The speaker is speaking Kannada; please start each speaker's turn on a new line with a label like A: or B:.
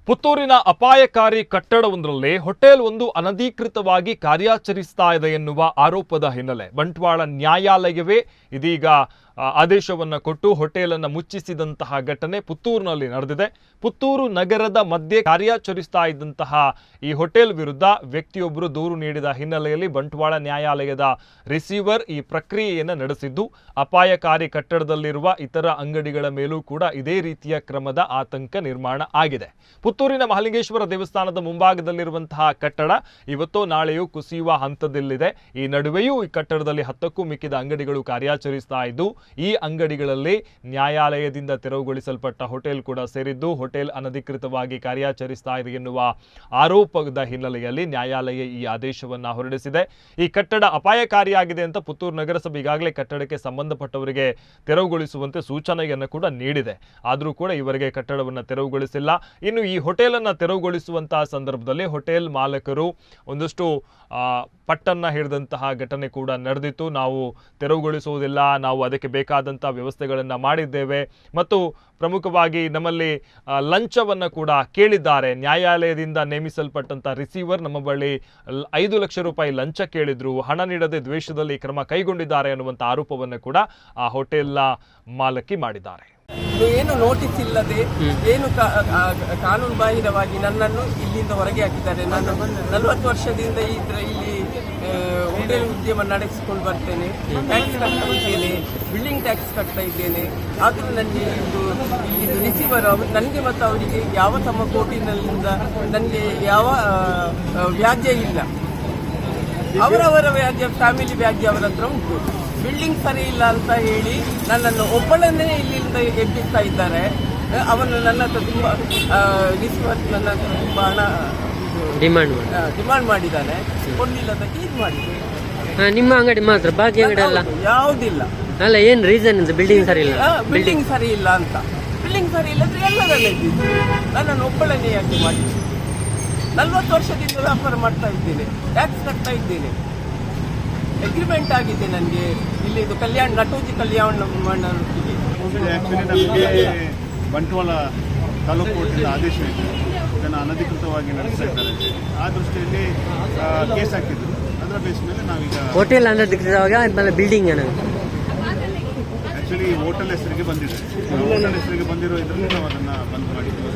A: ಪುತ್ತೂರಿನ ಅಪಾಯಕಾರಿ ಕಟ್ಟಡವೊಂದರಲ್ಲಿ ಹೋಟೆಲ್ ಒಂದು ಅನಧಿಕೃತವಾಗಿ ಕಾರ್ಯಾಚರಿಸ್ತಾ ಇದೆ ಎನ್ನುವ ಆರೋಪದ ಹಿನ್ನೆಲೆ ಬಂಟ್ವಾಳ ನ್ಯಾಯಾಲಯವೇ ಇದೀಗ ಆದೇಶವನ್ನು ಕೊಟ್ಟು ಹೋಟೆಲನ್ನು ಮುಚ್ಚಿಸಿದಂತಹ ಘಟನೆ ಪುತ್ತೂರಿನಲ್ಲಿ ನಡೆದಿದೆ. ಪುತ್ತೂರು ನಗರದ ಮಧ್ಯೆ ಕಾರ್ಯಾಚರಿಸ್ತಾ ಇದ್ದಂತಹ ಈ ಹೋಟೆಲ್ ವಿರುದ್ಧ ವ್ಯಕ್ತಿಯೊಬ್ಬರು ದೂರು ನೀಡಿದ ಹಿನ್ನೆಲೆಯಲ್ಲಿ ಬಂಟ್ವಾಳ ನ್ಯಾಯಾಲಯದ ರಿಸೀವರ್ ಈ ಪ್ರಕ್ರಿಯೆಯನ್ನು ನಡೆಸಿದ್ದು, ಅಪಾಯಕಾರಿ ಕಟ್ಟಡದಲ್ಲಿರುವ ಇತರ ಅಂಗಡಿಗಳ ಮೇಲೂ ಕೂಡ ಇದೇ ರೀತಿಯ ಕ್ರಮದ ಆತಂಕ ನಿರ್ಮಾಣ ಆಗಿದೆ. ಪುತ್ತೂರಿನ ಮಹಾಲಿಂಗೇಶ್ವರ ದೇವಸ್ಥಾನದ ಮುಂಭಾಗದಲ್ಲಿರುವಂತಹ ಕಟ್ಟಡ ಇವತ್ತೋ ನಾಳೆಯೂ ಕುಸಿಯುವ ಹಂತದಲ್ಲಿದೆ. ಈ ನಡುವೆಯೂ ಈ ಕಟ್ಟಡದಲ್ಲಿ 10ಕ್ಕೂ ಮಿಕ್ಕಿದ ಅಂಗಡಿಗಳು ಕಾರ್ಯಾಚರಿಸ್ತಾ ಇದ್ದು, ಈ ಅಂಗಡಿಗಳಲ್ಲಿ ನ್ಯಾಯಾಲಯದಿಂದ ತೆರವುಗೊಳಿಸಲ್ಪಟ್ಟ ಹೋಟೆಲ್ ಕೂಡ ಸೇರಿದ್ದು, ಹೋಟೆಲ್ ಅನಧಿಕೃತವಾಗಿ ಕಾರ್ಯಾಚರಿಸ್ತಾ ಇದೆ ಎನ್ನುವ ಆರೋಪದ ಹಿನ್ನೆಲೆಯಲ್ಲಿ ನ್ಯಾಯಾಲಯ ಈ ಆದೇಶವನ್ನು ಹೊರಡಿಸಿದೆ. ಈ ಕಟ್ಟಡ ಅಪಾಯಕಾರಿಯಾಗಿದೆ ಅಂತ ಪುತ್ತೂರು ನಗರಸಭೆ ಈಗಾಗಲೇ ಕಟ್ಟಡಕ್ಕೆ ಸಂಬಂಧಪಟ್ಟವರಿಗೆ ತೆರವುಗೊಳಿಸುವಂತೆ ಸೂಚನೆಯನ್ನು ಕೂಡ ನೀಡಿದೆ. ಆದರೂ ಕೂಡ ಇವರಿಗೆ ಕಟ್ಟಡವನ್ನು ತೆರವುಗೊಳಿಸಿಲ್ಲ. ಇನ್ನು ಈ ಹೋಟೆಲನ್ನು ತೆರವುಗೊಳಿಸುವಂತಹ ಸಂದರ್ಭದಲ್ಲಿ ಹೋಟೆಲ್ ಮಾಲಕರು ಒಂದಷ್ಟು ಪಟ್ಟನ್ನು ಹಿಡಿದಂತಹ ಘಟನೆ ಕೂಡ ನಡೆದಿತ್ತು. ನಾವು ತೆರವುಗೊಳಿಸುವುದಿಲ್ಲ, ನಾವು ಅದಕ್ಕೆ ಬೇಕಾದಂಥ ವ್ಯವಸ್ಥೆಗಳನ್ನು ಮಾಡಿದ್ದೇವೆ ಮತ್ತು ಪ್ರಮುಖವಾಗಿ ನಮ್ಮಲ್ಲಿ ಲಂಚವನ್ನು ಕೂಡ ಕೇಳಿದ್ದಾರೆ. ನ್ಯಾಯಾಲಯದಿಂದ ನೇಮಿಸಲ್ಪಟ್ಟಂಥ ರಿಸೀವರ್ ನಮ್ಮ ಬಳಿ 5 ಲಕ್ಷ ರೂಪಾಯಿ ಲಂಚ ಕೇಳಿದ್ರು, ಹಣ ನೀಡದೆ ದ್ವೇಷದಲ್ಲಿ ಕ್ರಮ ಕೈಗೊಂಡಿದ್ದಾರೆ ಅನ್ನುವಂಥ ಆರೋಪವನ್ನು ಕೂಡ ಆ ಹೋಟೆಲ್ನ ಮಾಲಕಿ ಮಾಡಿದ್ದಾರೆ.
B: ಏನು ನೋಟಿಸ್ ಇಲ್ಲದೆ ಏನು ಕಾನೂನು ಬಾಹಿರವಾಗಿ ನನ್ನನ್ನು ಇಲ್ಲಿಂದ ಹೊರಗೆ ಹಾಕಿದ್ದಾರೆ. ನಾನು 40 ವರ್ಷದಿಂದ ಇಲ್ಲಿ ಹೋಟೆಲ್ ಉದ್ಯಮ ನಡೆಸಿಕೊಂಡು ಬರ್ತೇನೆ. ಟ್ಯಾಕ್ಸ್ ಕಟ್ತಾ ಇದ್ದೇನೆ, ಬಿಲ್ಡಿಂಗ್ ಟ್ಯಾಕ್ಸ್ ಕಟ್ತಾ ಇದ್ದೇನೆ. ಆದರೂ ನನಗೆ ಇದು ರಿಸೀವರ್ ನನಗೆ ಮತ್ತು ಅವರಿಗೆ ಯಾವ ತಮ್ಮ ಕೋರ್ಟಿನಿಂದ ನನಗೆ ಯಾವ ವ್ಯಾಜ್ಯ ಇಲ್ಲ. ಅವರವರ ವ್ಯಾಜ್ಯ, ಫ್ಯಾಮಿಲಿ ವ್ಯಾಜ್ಯ ಅವರ ಹತ್ರ ಉಂಟು. ಬಿಲ್ಡಿಂಗ್ ಸರಿ ಇಲ್ಲ ಅಂತ ಹೇಳಿ ನನ್ನನ್ನು ಒಬ್ಬಳನ್ನೇ ಇಲ್ಲಿಂದ ಎಬ್ಬಿಸ್ತಾ ಇದ್ದಾರೆ. ಅವನು ನನ್ನ ಹತ್ರ ತುಂಬ ರಿಸೀವರ್ ನನ್ನ ಹತ್ರ ತುಂಬ ಹಣ ಡಿಮಾಂಡ್ ಮಾಡಿದ್ದಾನೆ. ಕೊಡಲಿಲ್ಲದಕ್ಕೆ ಇದು ಮಾಡಿದೆ.
C: ನಿಮ್ಮ ಅಂಗಡಿ ಮಾತ್ರ, ಬಾಕಿ ಅಂಗಡಿ ಅಲ್ಲ
B: ಯಾವುದಿಲ್ಲ.
C: ಅಲ್ಲ, ಏನ್ ರೀಸನ್ ಅಂತ? ಬಿಲ್ಡಿಂಗ್ ಸರಿ ಇಲ್ಲ,
B: ಬಿಲ್ಡಿಂಗ್ ಸರಿ ಇಲ್ಲ ಅಂತ. ಬಿಲ್ಡಿಂಗ್ ಸರಿ ಇಲ್ಲದ್ರೆ ಎಲ್ಲರಲ್ಲ ಇದ್ದಿದ್ದು. ನನ್ನನ್ನು ಒಬ್ಬಳನ್ನೇ ಯಾಕೆ ಮಾಡಿ? 40 ವರ್ಷದಿಂದ ವ್ಯಾಪಾರ ಮಾಡ್ತಾ ಇದ್ದೇನೆ, ಟ್ಯಾಕ್ಸ್ ಕಟ್ತಾ ಇದ್ದೇನೆ, ಅಗ್ರಿಮೆಂಟ್ ಆಗಿದೆ ನನಗೆ. ಇಲ್ಲಿ ಇದು ನಟೋಜಿ ಕಲ್ಯಾಣ ಮಂಡಳಿಗೆ
D: ನಮಗೆ ಬಂಟ್ವಾಳ ತಾಲೂಕು ಕೋರ್ಟಿನ ಆದೇಶ ಇದೆ, ಇದನ್ನು ಅನಧಿಕೃತವಾಗಿ ನಡೆಸ್ತಾ ಇದ್ದಾರೆ. ಆ ದೃಷ್ಟಿಯಲ್ಲಿ ಕೇಸ್ ಹಾಕಿದ್ರು. ಅದರ ಬೇಸ್ ಮೇಲೆ ನಾವೀಗ
C: ಹೋಟೆಲ್ ಅನಧಿಕೃತವಾಗಿ ಬಿಲ್ಡಿಂಗ್
D: ಆ್ಯಕ್ಚುಲಿ ಹೋಟೆಲ್ ಹೆಸರಿಗೆ ಬಂದಿದೆ. ಹೋಟೆಲ್ ಹೆಸರಿಗೆ ಬಂದಿರೋ ಇದರಲ್ಲಿ ನಾವು ಅದನ್ನು ಬಂದ್ ಮಾಡಿದ್ದೀವಿ.